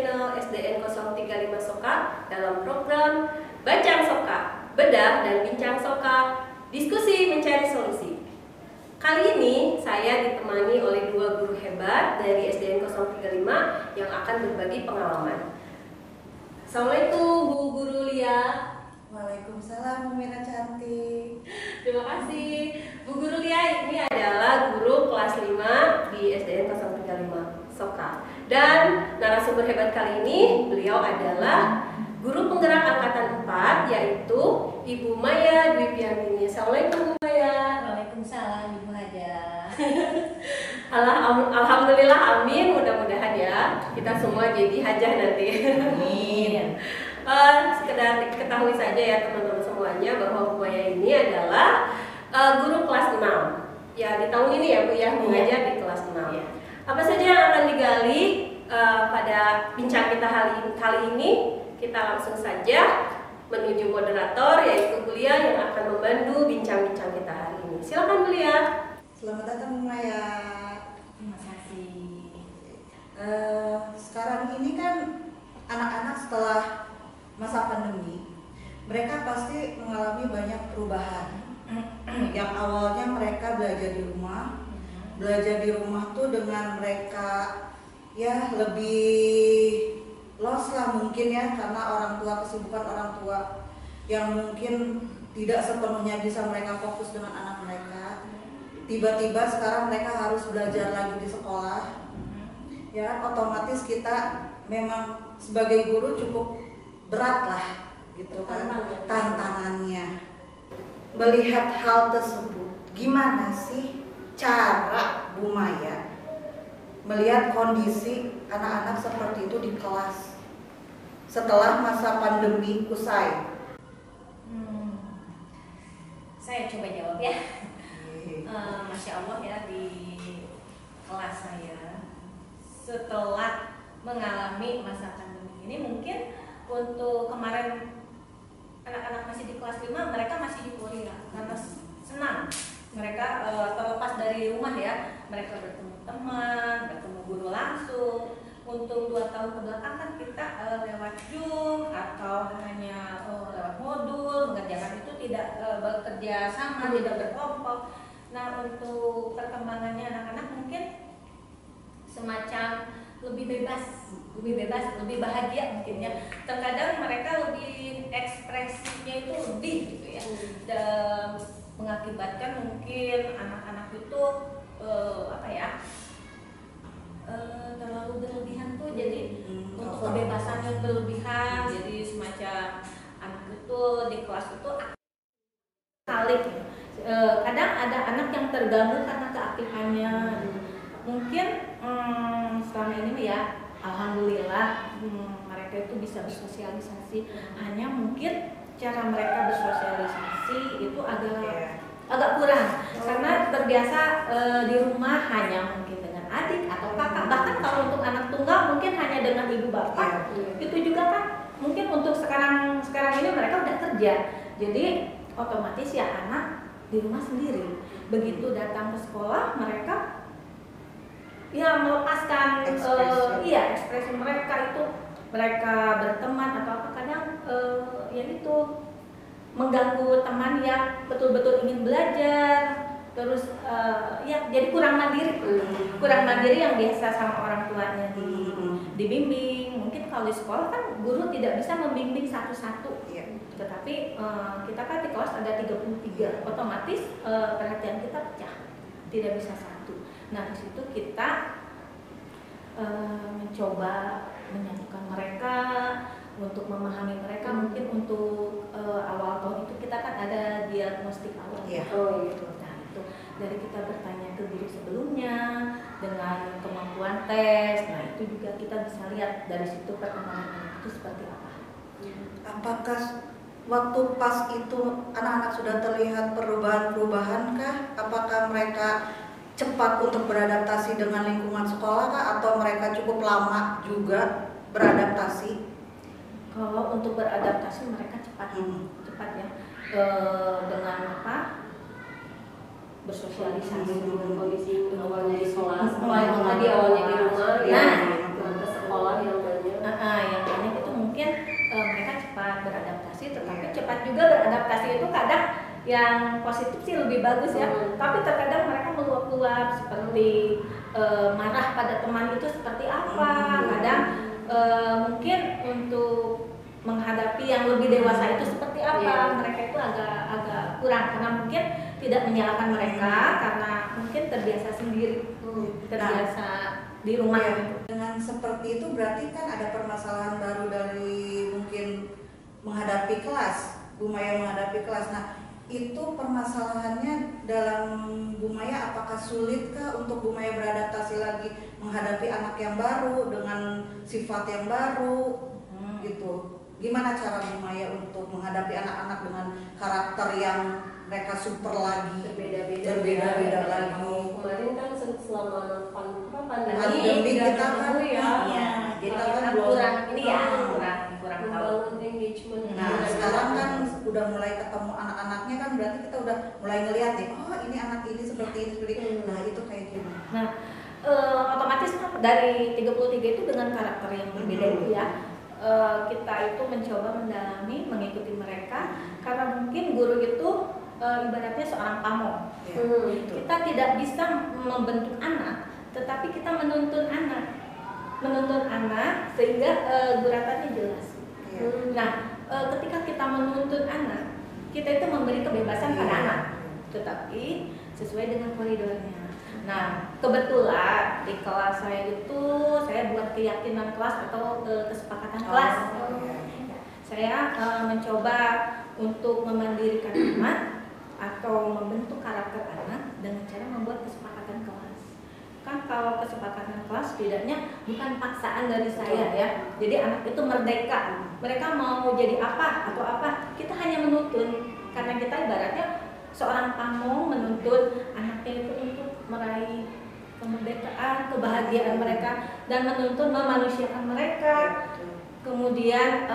channel SDN 035 Soka dalam program Bancang Soka, Bedah dan Bincang Soka, Diskusi Mencari Solusi. Kali ini saya ditemani oleh dua guru hebat dari SDN 035 yang akan berbagi pengalaman. Assalamualaikum Bu Guru Lia. Waalaikumsalam Bu Mira cantik. Terima kasih. Bu Guru Lia ini adalah guru kelas 5 di SDN 035 Soka. Dan narasumber hebat kali ini beliau adalah guru penggerak angkatan 4, yaitu Ibu Maya Dwi Piantini. Assalamualaikum Bu Maya. Waalaikumsalam Ibu Haja. Alhamdulillah, amin. Mudah-mudahan ya kita semua jadi hajah nanti. Amin. Sekedar ketahui saja ya teman-teman semuanya bahwa Bu Maya ini adalah guru kelas 6. Ya, di tahun ini ya Bu ya, mengajar di kelas 6. Ya. Apa saja yang akan digali pada bincang kita kali ini? Kita langsung saja menuju moderator, yaitu Bu Lia yang akan memandu bincang-bincang kita hari ini. Silakan Bu Lia. Selamat datang Bu Maya. Terima kasih. Sekarang ini kan anak-anak setelah masa pandemi, mereka pasti mengalami banyak perubahan. Yang awalnya mereka belajar di rumah, tuh dengan mereka ya lebih los lah mungkin ya, karena kesibukan orang tua yang mungkin tidak sepenuhnya bisa mereka fokus dengan anak mereka. Tiba-tiba sekarang mereka harus belajar lagi di sekolah. Ya, otomatis kita memang sebagai guru cukup berat lah gitu kan tantangannya. Melihat hal tersebut, gimana sih cara Bu Maya melihat kondisi anak-anak seperti itu di kelas setelah masa pandemi usai? Saya coba jawab ya. Masya Allah ya, di kelas saya setelah mengalami masa pandemi ini, mungkin untuk kemarin anak-anak masih di kelas 5, mereka masih euforia karena senang. Mereka terlepas dari rumah ya, mereka bertemu teman, bertemu guru langsung. Untuk 2 tahun kebelakang kan kita lewat Zoom atau hanya lewat modul, mengerjakan itu tidak bekerja sama, tidak berkelompok. Nah, untuk perkembangannya anak-anak mungkin semacam lebih bebas, lebih bahagia mungkin ya. Terkadang mereka lebih ekspresinya itu lebih gitu ya, dan mengakibatkan mungkin anak-anak itu terlalu berlebihan tuh, jadi untuk kebebasan yang berlebihan, jadi semacam anak itu di kelas itu kali kadang ada anak yang terganggu karena keaktifannya. Mungkin selama ini ya alhamdulillah mereka itu bisa bersosialisasi, hanya mungkin cara mereka bersosialisasi itu agak kurang karena terbiasa di rumah hanya mungkin dengan adik atau kakak, bahkan kalau untuk anak tunggal mungkin hanya dengan ibu bapak. Itu juga kan mungkin untuk sekarang ini mereka udah kerja, jadi otomatis ya anak di rumah sendiri. Begitu datang ke sekolah mereka ya melepaskan ekspresi mereka itu, mereka berteman atau apa, kadang ya itu mengganggu teman yang betul-betul ingin belajar, terus ya jadi kurang mandiri yang biasa sama orang tuanya dibimbing. Mungkin kalau di sekolah kan guru tidak bisa membimbing satu-satu, tetapi kita kan di kelas ada 33, otomatis perhatian kita pecah, tidak bisa satu. Nah, di situ kita mencoba menyatukan mereka, untuk memahami mereka. Mungkin untuk awal tahun itu kita kan ada diagnostik awal. Gitu. Nah, itu dari kita bertanya ke guru sebelumnya dengan kemampuan tes. Nah, itu juga kita bisa lihat dari situ perkembangan anak itu seperti apa. Apakah waktu pas itu anak-anak sudah terlihat perubahan kah? Apakah mereka cepat untuk beradaptasi dengan lingkungan sekolah kah? Atau mereka cukup lama juga beradaptasi? Kalau untuk beradaptasi mereka cepat ya, dengan apa? Bersosialisasi dengan kondisi awalnya di sekolah, awalnya di rumah, ke sekolah yang banyak. komunikasi itu kadang yang positif sih lebih bagus ya, tapi terkadang mereka meluap-luap seperti marah pada teman itu seperti apa, kadang mungkin untuk menghadapi yang lebih dewasa itu seperti apa, mereka itu agak kurang karena mungkin tidak menyalahkan mereka karena mungkin terbiasa sendiri, terbiasa di rumah. Dengan seperti itu berarti kan ada permasalahan baru dari mungkin menghadapi kelas, Bu Maya menghadapi kelas. Nah, itu permasalahannya dalam Bu Maya apakah sulitkah untuk Bu Maya beradaptasi lagi menghadapi anak yang baru dengan sifat yang baru gitu? Gimana cara Bu Maya untuk menghadapi anak-anak dengan karakter yang mereka super lagi, berbeda-beda lagi? Kemarin kan selama pandemi kita kan jadi kita kan kurang kurang tahu engagement. Nah, sekarang kan udah mulai ketemu anak-anaknya kan berarti kita udah mulai ngeliat nih, oh ini anak ini seperti ini. Nah, itu kayak gimana? Nah, otomatis dari 33 itu dengan karakter yang berbeda itu ya, kita itu mencoba mendalami, mengikuti mereka karena mungkin guru itu ibaratnya seorang pamong. Kita tidak bisa membentuk anak, tetapi kita menuntun anak sehingga guratannya jelas. Nah, ketika kita menuntun anak, kita itu memberi kebebasan pada anak, tetapi sesuai dengan koridornya. Nah, kebetulan di kelas saya itu saya buat keyakinan kelas atau kesepakatan kelas. Saya mencoba untuk memandirikan anak atau membentuk karakter anak dengan cara membuat kesepakatan kelas. Kan kalau kesepakatan kelas setidaknya bukan paksaan dari saya ya. Jadi anak itu merdeka. Mereka mau jadi apa atau apa, kita hanya menuntun. Karena kita ibaratnya seorang pamong menuntun anaknya itu untuk meraih kemerdekaan, kebahagiaan mereka dan menuntun memanusiakan mereka. Kemudian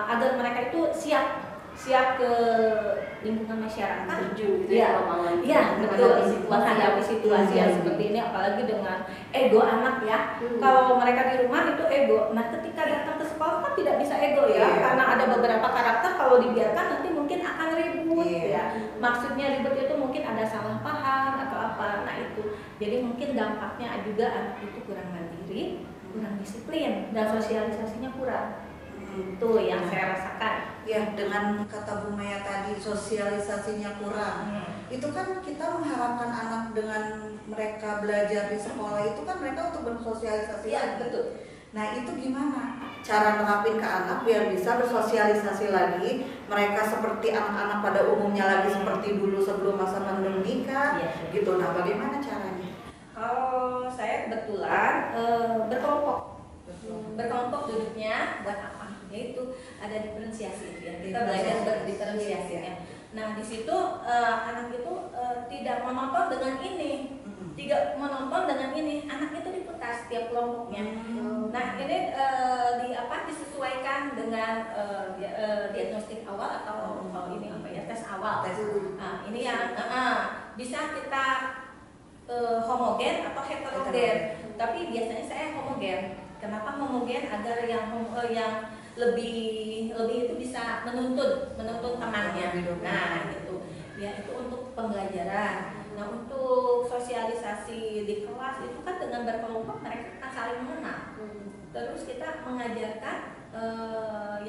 agar mereka itu siap ke lingkungan masyarakat, betul, menghadapi situasi yang seperti ini, apalagi dengan ego anak ya. Kalau mereka di rumah itu ego, nah ketika datang ke sekolah kan tidak bisa ego ya, karena ada beberapa karakter kalau dibiarkan nanti mungkin akan ribut ya. Maksudnya ribut itu mungkin ada salah paham atau apa, nah itu. Jadi mungkin dampaknya juga anak itu kurang mandiri, kurang disiplin dan sosialisasinya kurang. Itu yang saya rasakan. Ya, dengan kata Bu Maya tadi sosialisasinya kurang. Itu kan kita mengharapkan anak dengan mereka belajar di sekolah itu kan mereka untuk bersosialisasi. Iya, betul. Nah, itu gimana cara nerapin ke anak biar bisa bersosialisasi lagi? Mereka seperti anak-anak pada umumnya lagi seperti dulu sebelum masa pandemi kan? Gitu. Nah, bagaimana caranya? Kalau saya kebetulan berkelompok duduknya buat apa? Yaitu ada diferensiasi ya. Kita belajar berdiferensiasinya. Nah, di situ anak itu tidak menonton dengan ini. Anak itu diputar setiap kelompoknya. Nah, ini disesuaikan dengan diagnostik awal atau ini apa ya, tes awal. Nah, ini yang bisa kita homogen atau heterogen. Tapi biasanya saya homogen. Kenapa homogen? Agar yang lebih itu bisa menuntun temannya. Nah, gitu. Ya, itu untuk pembelajaran. Nah, untuk sosialisasi di kelas itu kan dengan berkelompok mereka akan saling mengenal. Terus kita mengajarkan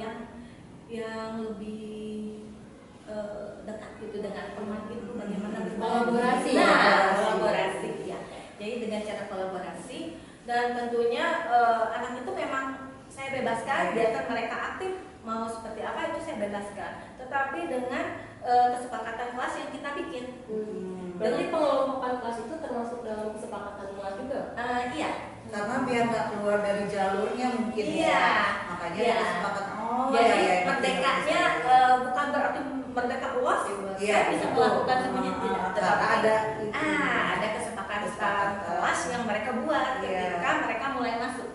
yang lebih dekat gitu dengan teman itu, bagaimana berkolaborasi. Kolaborasi ya. Jadi dengan cara kolaborasi dan tentunya anak itu memang saya bebaskan, biarkan mereka aktif mau seperti apa itu saya bebaskan. Tetapi dengan kesepakatan kelas yang kita bikin. Berarti pengelompokan kelas itu termasuk dalam kesepakatan kelas juga? Iya. Karena biar nggak keluar dari jalurnya mungkin makanya kesepakatan. Jadi merdekanya bukan berarti merdeka luas. Saya bisa melakukan semuanya tidak. Tetapi ada kesepakatan kelas yang mereka buat ketika mereka mulai masuk.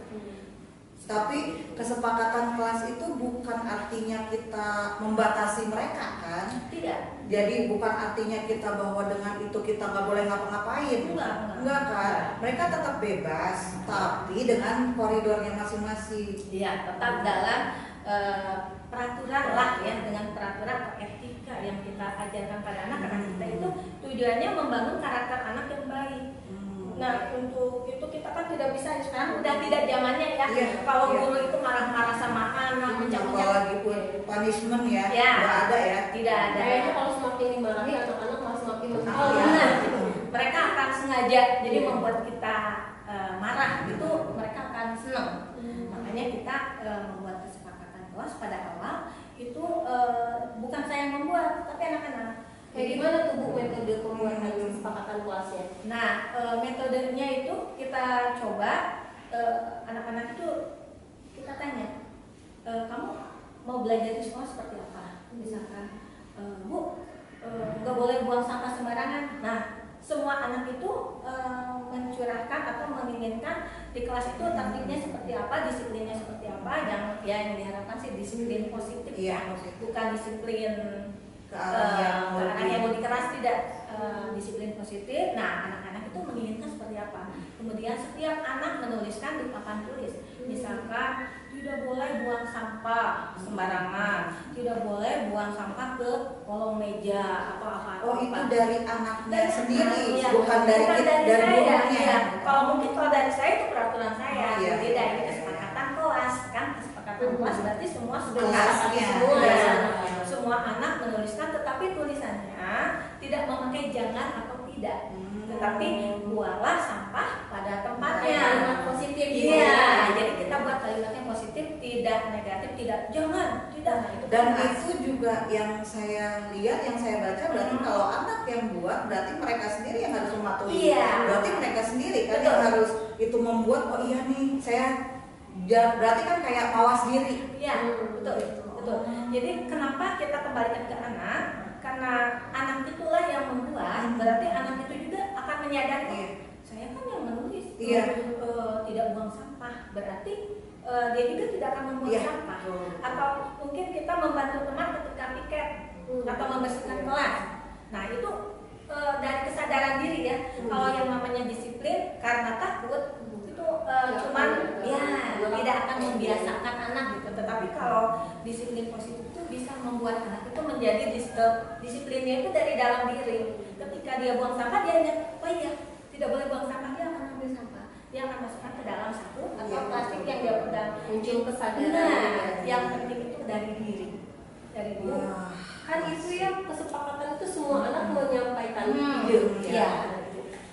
Tapi kesepakatan kelas itu bukan artinya kita membatasi mereka kan? Tidak. Jadi bukan artinya kita bahwa dengan itu kita nggak boleh ngapa-ngapain. Enggak kan? Mereka tetap bebas, tapi dengan koridornya masing-masing. Iya, tetap dalam peraturan lah ya, dengan peraturan atau etika yang kita ajarkan pada anak-anak kita itu tujuannya membangun karakter anak yang baik. Nah, untuk itu kita kan tidak bisa, sekarang udah tidak zamannya ya. Kalau guru itu marah-marah sama anak, apalagi punishment ya, nggak ada ya. Tidak ada. Kayaknya kalau semakin dimarahi anak-anak malah semakin Oh, mental. Mereka akan sengaja jadi membuat kita marah, itu mereka akan senang. Makanya kita membuat kesepakatan kelas pada awal itu bukan saya yang membuat, tapi anak-anak. Kayak gimana tuh Bu metode pembuatan kesepakatan kelasnya? Nah, metodenya itu kita coba anak-anak itu kita tanya, kamu mau belajar di sekolah seperti apa? Misalkan, Bu, nggak boleh buang sampah sembarangan. Nah, semua anak itu mencurahkan atau menginginkan di kelas itu tertibnya seperti apa, disiplinnya seperti apa. Yang diharapkan sih disiplin positif, bukan disiplin ke arah yang lebih keras, tidak, disiplin positif. Nah, anak-anak itu menginginkan seperti apa. Kemudian setiap anak menuliskan di papan tulis, misalkan tidak boleh buang sampah sembarangan, tidak boleh buang sampah ke kolong meja atau apa. Oh, itu dari anaknya sendiri, ya, bukan dari gurunya. Ya. Kalau mungkin kalau dari saya itu peraturan saya, Iya. beda, ini kesepakatan kelas kan, kesepakatan kelas berarti semua sudah Kelasnya. semua. Iya. Semua anak menuliskan, tetapi tulisannya tidak memakai jangan atau tidak, tetapi buanglah sampah pada tempatnya. Kalimat positif. Iya, jadi kita buat kalimatnya positif, tidak negatif, tidak jangan, tidak. Nah, itu Dan keras. itu juga yang saya lihat, yang saya baca berarti kalau anak yang buat berarti mereka sendiri yang harus mematuhi. Iya. Berarti mereka sendiri kan Betul. yang harus itu membuat, oh iya nih saya berarti kan kayak mawas diri. Iya, betul. Jadi kenapa kita kembalikan ke anak? Karena anak itulah yang membuat, berarti anak itu juga akan menyadari, saya kan yang menulis, tidak buang sampah, berarti dia juga tidak akan membuang sampah. Atau mungkin kita membantu teman ketika piket atau membersihkan kelas. Nah, itu dari kesadaran diri ya. Kalau yang namanya disiplin karena takut itu cuman tidak akan membiasakan anak gitu. Tetapi kalau disiplin positif itu bisa membuat anak itu menjadi disiplinnya itu dari dalam diri. Ketika dia buang sampah, dia ingat, oh iya, tidak boleh buang sampah, dia akan ambil sampah. Dia akan masukkan ke dalam saku atau plastik yang dia pegang. Muncul kesadaran. Nah, yang penting itu dari diri. Dari diri. Kan itu ya, kesepakatan itu semua anak menyampaikan ide. Iya.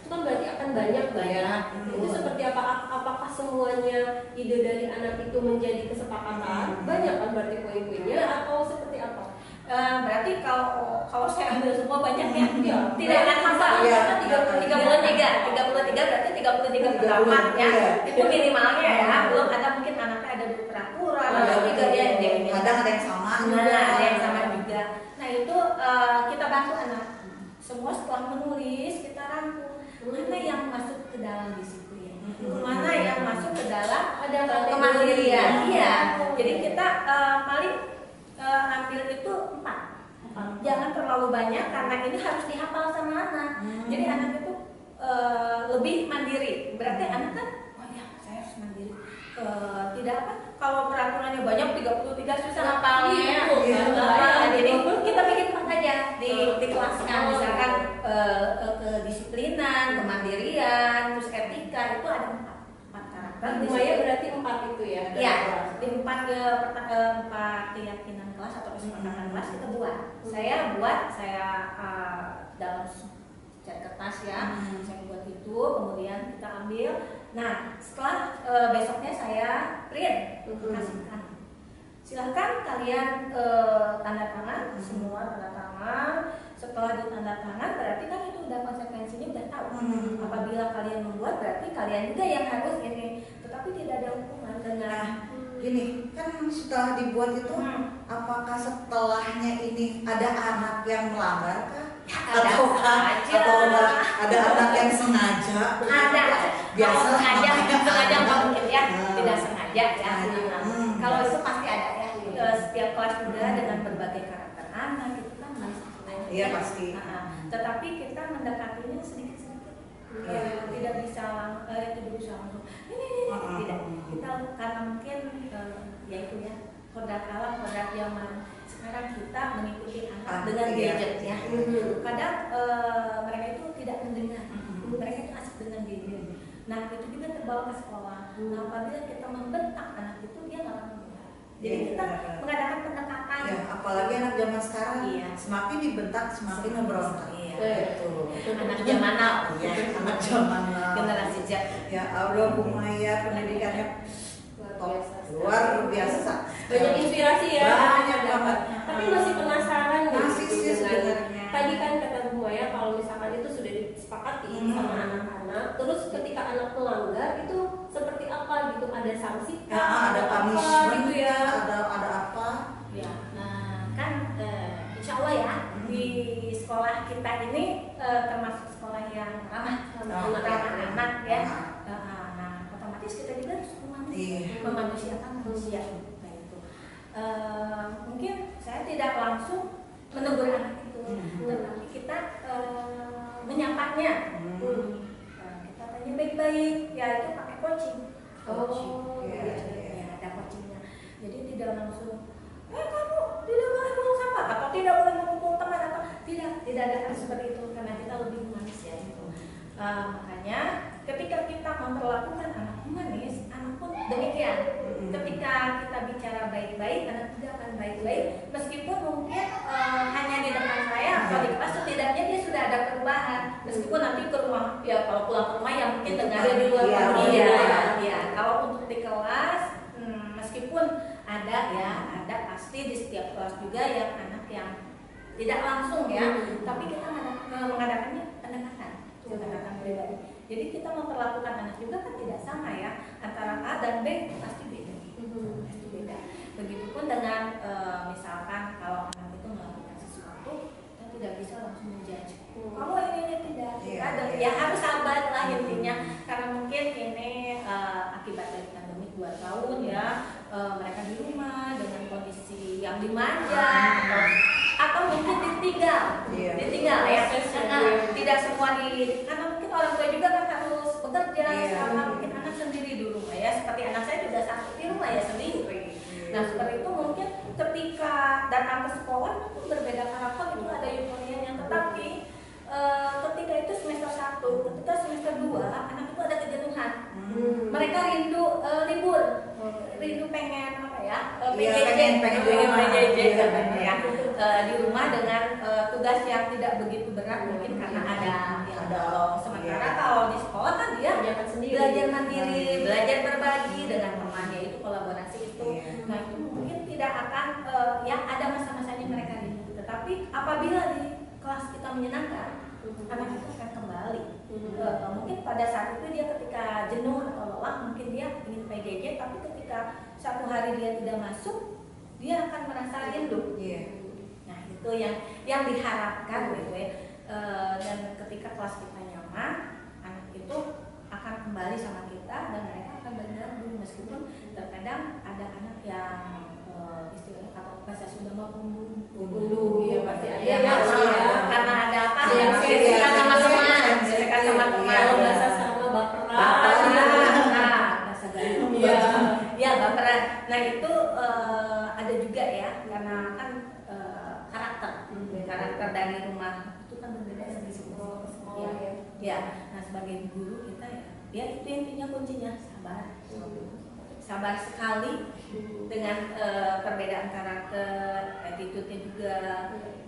Itu kan berarti akan banyak ya. Itu seperti apa? Apakah semuanya ide dari anak itu menjadi kesepakatan? Banyak kan berarti poin-poinnya atau seperti apa? Berarti kalau saya ambil semua banyak ya, tidak Banyak. akan hafal. Iya. 33 berarti 33 pendapat ya. Itu minimalnya ya. Belum ada mungkin anaknya ada peraturan, ada tiga dia Kadang ada yang sama juga. Nah, ada yang sama juga. Nah, itu kita bantu anak. Semua setelah menulis kita rangkum mana yang masuk ke dalam disiplin, mana yang masuk ke dalam kemandirian. Iya. Jadi kita paling ambil itu 4. Jangan terlalu banyak karena ini harus dihafal sama anak. Jadi anak itu lebih mandiri. Berarti anak kan, oh ya saya harus mandiri. Tidak apa? Kalau peraturannya banyak 33 susah ngapalnya. Jadi kita bikin 4 aja dikelaskan. Misalkan kedisiplinan, kemandirian, terus etika itu ada 4 karakter. Semuanya berarti 4 itu ya? Iya, di 4 keyakinan kelas atau kesepakatan kelas kita buat. Saya dalam cat kertas ya, saya buat itu, kemudian kita ambil. Nah, setelah besoknya saya print, kasihkan. Silahkan kalian tanda tangan, semua tanda tangan. Setelah ditanda tangan berarti kan itu udah konsekuensinya udah tahu. Apabila kalian membuat berarti kalian juga yang harus ini. Tetapi tidak ada hubungan dengan Gini, kan setelah dibuat itu, apakah setelahnya ini ada anak yang melanggar kah? Atau ada anak yang sengaja? ada Biasa sengaja nggak mungkin ya, tidak sengaja. aja ya. Kalau itu pasti ada ya. Setiap kelas juga dengan berbagai karakter anak itu kan masih ada. Iya pasti. Tetapi kita mendekatinya sedikit-sedikit. Tidak bisa langsung. Ini tidak. Kita karena mungkin ya itu ya kodrat alam, kodrat zaman sekarang kita mengikuti anak dengan gadget ya. Kadang mereka itu tidak mendengar, mereka itu asik dengan gadget. Nah itu juga terbawa ke sekolah. Nah apabila kita membentak anak itu dia nggak akan mendengar. Jadi kita mengadakan pendekatan. Ya, apalagi anak zaman sekarang, semakin dibentak semakin memberontak. Anak zaman now, anak zaman now. Generasi Z. Ya Allah, Bu Maya pendidikannya luar biasa. Banyak inspirasi ya. Banyak banget. Tapi masih penasaran nih. Masih sih sebenarnya. Tadi kan kata Bu Maya kalau misalkan itu sudah disepakati sama anak-anak, terus ketika anak melanggar itu seperti apa gitu? Ada sanksi? Ada punishment gitu ya? Ada apa? Ya, nah kan insya Allah ya di sekolah kita ini termasuk sekolah yang ramah anak ya. Nah otomatis kita juga harus memanusiakan manusia. Nah itu mungkin saya tidak langsung menegur anak itu, tetapi kita menyapanya. Kita tanya baik-baik, ya itu pakai coaching. Ya, ada coachingnya. Jadi tidak langsung, kamu tidak boleh buang sampah atau tidak boleh memukul teman atau tidak ada hal seperti itu karena kita lebih humanis ya itu. Makanya ketika kita memperlakukan anak humanis, anak pun demikian. Ketika kita bicara baik-baik, anak juga akan baik-baik. Meskipun mungkin hanya di depan saya atau di kelas, setidaknya dia sudah ada perubahan. Meskipun nanti ke rumah, ya kalau pulang ke rumah ya mungkin dengarnya di luar rumah. Iya. Kalau untuk di kelas, meskipun ada pasti di setiap kelas juga yang anak yang tidak langsung ya, tapi kita mengadakannya pendekatan pribadi. Jadi kita memperlakukan anak juga kan tidak sama ya, antara A dan B pasti beda. Pasti beda. Begitupun dengan misalkan kalau anak itu melakukan sesuatu, kita tidak bisa langsung menjudge. Kamu ini tidak. Ya harus sabar lah intinya, karena mungkin ini akibat dari pandemi 2 tahun ya, mereka di rumah dengan kondisi yang dimanja atau mungkin ditinggal ya. Tidak semua karena mungkin orang tua juga kan harus bekerja, karena mungkin anak sendiri di rumah ya, seperti anak saya juga sakit di rumah ya sendiri. Nah seperti itu mungkin ketika datang ke sekolah itu berbeda karakter, itu ada euforianya, tetapi ketika itu semester 1, ketika semester 2 anak itu ada kejenuhan. Mereka rindu libur, rindu pengen apa ya, PJJ ya, di rumah dengan tugas yang tidak begitu berat mungkin karena ada yang tolong. Sementara kalau di sekolah kan dia belajar mandiri, belajar berbagi dengan temannya, itu kolaborasi itu. Nah itu mungkin tidak akan ya ada masa-masanya mereka rindu. Tetapi apabila di kelas kita menyenangkan, anak itu akan kembali. Mungkin pada saat itu dia ketika jenuh atau lelah, mungkin dia ingin PJJ, tapi ketika satu hari dia tidak masuk, dia akan merasa rindu. Nah itu yang diharapkan gitu ya. Dan ketika kelas kita nyaman, anak itu akan kembali sama kita dan mereka akan bergabung, meskipun terkadang ada anak yang istilahnya atau bahasa Sunda mah punggung, ya pasti ada ya, karena ada apa? Gesekan sama teman, kalau bahasa sama baperan, bahasa Galuh, ya baperan. Nah itu ada juga ya, karena kan karakter dari rumah itu kan berbeda dari sekolah. Ya, nah sebagai guru kita ya itu intinya kuncinya sabar sekali dengan perbedaan karakter, attitude-nya juga,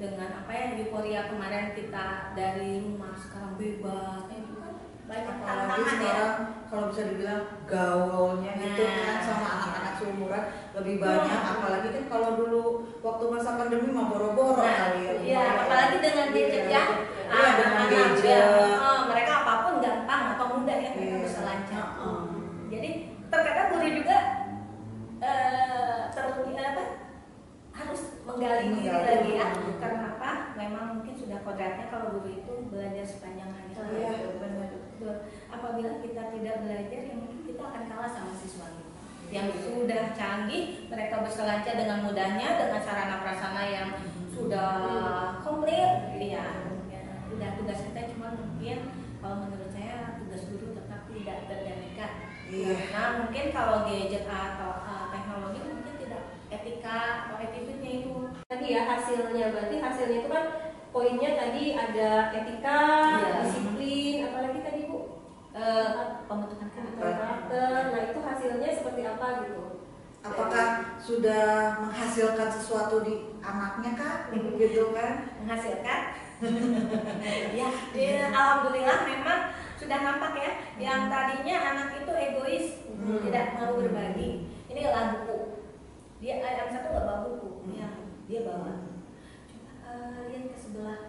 dengan apa ya, euforia kemarin kita dari rumah sekarang bebas, itu kan banyak tantangan ya. Kalau bisa dibilang gaulnya gitu kan sama anak-anak seumuran lebih banyak, apalagi kan kalau dulu waktu masa pandemi mah boro-boro kali ya. Apalagi dengan gadget ya. Dengan gadget. Mereka apapun gampang atau mudah ya, mereka bisa lancar. Jadi terkadang guru juga harus menggali diri lagi ya. Karena apa? Memang mungkin sudah kodratnya kalau guru itu belajar sepanjang hari. Apabila kita tidak belajar, ya mungkin kita akan kalah sama siswa kita. yang sudah canggih, mereka berselancar dengan mudahnya dengan sarana prasarana yang sudah komplit. Ya, udah tugas kita cuma mungkin kalau menurut saya tugas guru tetap tidak tergantikan. Karena mungkin kalau gadget atau teknologi mungkin tidak etika atau attitude-nya itu. Tadi ya hasilnya, berarti hasilnya itu kan poinnya tadi ada etika, disiplin, apalagi tadi Bu? Pembentukan Karakter. Nah itu hasilnya seperti apa gitu? Apakah sudah menghasilkan sesuatu di anaknya kah? Gitu kan? Menghasilkan? Ya, alhamdulillah memang sudah nampak ya. Yang tadinya anak itu egois, tidak mau berbagi. Ini lah buku. Dia yang satu nggak bawa buku, dia bawa. Coba lihat ke sebelah.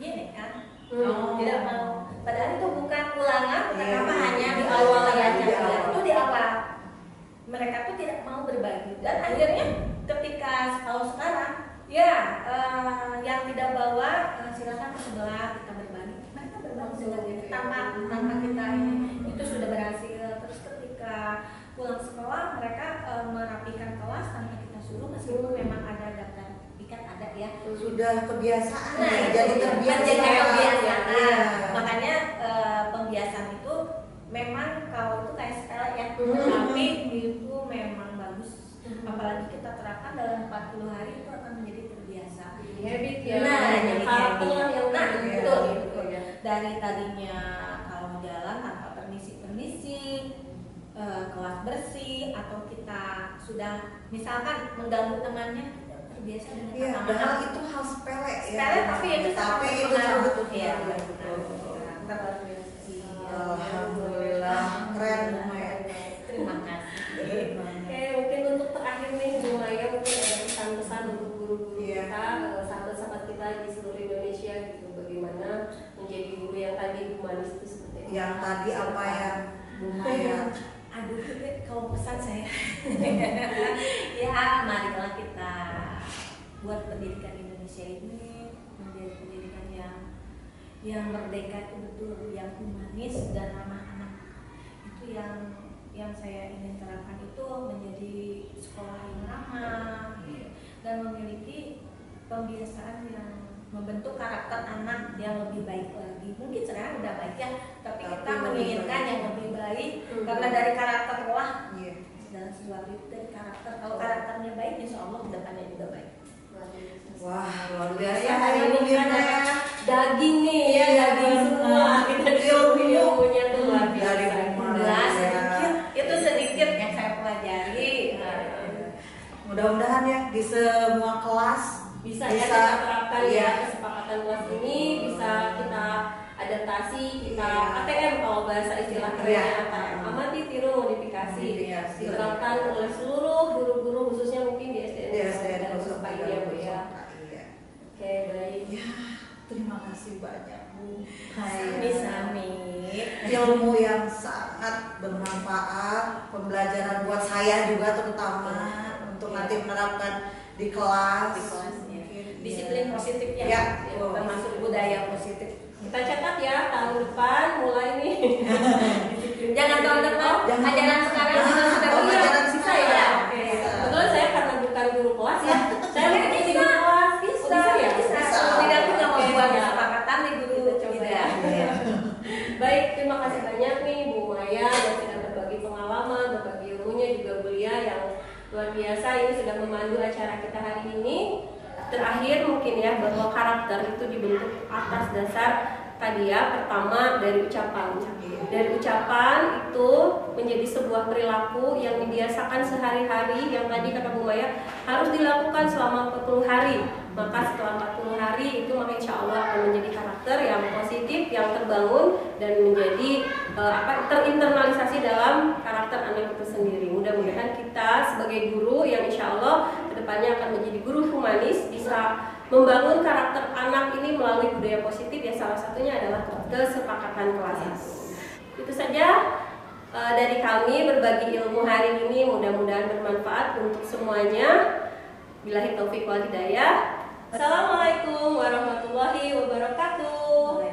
Dia nekat. Tidak mau. Padahal itu bukan ulangan, kenapa hanya di awal itu di awal. Mereka tuh tidak mau berbagi dan akhirnya ketika kalau sekarang yang tidak bawa silakan ke sebelah kita berbagi. Mereka berbagi dengan kita tanpa kita itu sudah berhasil. Terus ketika pulang sekolah mereka merapikan kelas tanpa kita suruh meskipun memang ada daftar ikat ada ya. Sudah kebiasaan. Nah, jadi terbiasa. Makanya pembiasaan itu memang kalau itu kayak sepele ya, tapi itu memang bagus. Apalagi kita terapkan dalam 40 hari itu akan menjadi terbiasa. Habit ya. Nah, jadi karakter yang betul. Dari tadinya kalau jalan tanpa permisi kelas bersih atau kita sudah misalkan mengganggu temannya terbiasa dengan kata padahal itu hal sepele ya. Sepele tapi itu sangat berpengaruh. Iya, Alhamdulillah keren Bu Maya. Terima kasih. Oke, mungkin untuk terakhir nih Bu Maya mungkin ada pesan-pesan untuk guru-guru kita, sahabat-sahabat kita di seluruh Indonesia gitu, bagaimana menjadi guru yang tadi humanis itu seperti apa? Yang tadi apa ya Bu Maya? Aduh, kalau pesan saya, ya marilah kita buat pendidikan Indonesia ini menjadi pendidikan yang merdeka itu betul, yang humanis dan ramah anak. Itu yang saya ingin terapkan itu menjadi sekolah yang ramah dan memiliki pembiasaan yang membentuk karakter anak yang lebih baik lagi. Mungkin sekarang udah baik ya, tapi kita menginginkan yang lebih baik karena dari karakter lah. Dan sesuatu itu dari karakter. Kalau karakternya baik, insya Allah depannya juga baik. Wah, luar biasa hari ini kan ya. Daging nih ya, daging semua. Kita ilmunya tuh luar biasa. Dari rumah sedikit, itu sedikit yang saya pelajari. Mudah-mudahan ya di semua kelas bisa ya kita terapkan ya kesepakatan kelas ini, bisa kita adaptasi, kita ATM kalau bahasa istilah kerennya ATM, amati, tiru, modifikasi, diterapkan oleh seluruh guru-guru khususnya mungkin di SDN dan Soka ini ya Bu ya. Oke, baik. Ya, terima kasih banyak Bu. Sami-sami. Ilmu yang sangat bermanfaat, pembelajaran buat saya juga terutama untuk nanti menerapkan di kelas. Disiplin positif ya, termasuk budaya positif. Kita catat ya tahun depan mulai nih. Jangan tahun depan, ajaran sekarang juga sudah bisa ya. Oke. Kebetulan saya karena bukan guru kelas ya, saya mungkin di guru kelas bisa ya. Tidak pun nggak mau buat kesepakatan di guru coba ya. Baik, terima kasih banyak nih Bu Maya yang sudah berbagi pengalaman, berbagi ilmunya juga belia yang luar biasa. Ini sudah memandu acara kita hari ini. Terakhir mungkin ya bahwa karakter itu dibentuk atas dasar tadi ya, pertama dari ucapan. Dari ucapan itu menjadi sebuah perilaku yang dibiasakan sehari-hari, yang tadi kata Bu Maya harus dilakukan selama 40 hari. Maka setelah 40 hari itu maka insya Allah akan menjadi karakter yang positif, yang terbangun dan menjadi terinternalisasi dalam karakter anak itu sendiri. Mudah-mudahan kita sebagai guru yang insya Allah kedepannya akan menjadi guru humanis bisa membangun karakter anak ini melalui budaya positif ya, salah satunya adalah kesepakatan kelas itu. Itu saja dari kami berbagi ilmu hari ini, mudah-mudahan bermanfaat untuk semuanya. Billahi taufiq wal hidayah. Assalamualaikum warahmatullahi wabarakatuh.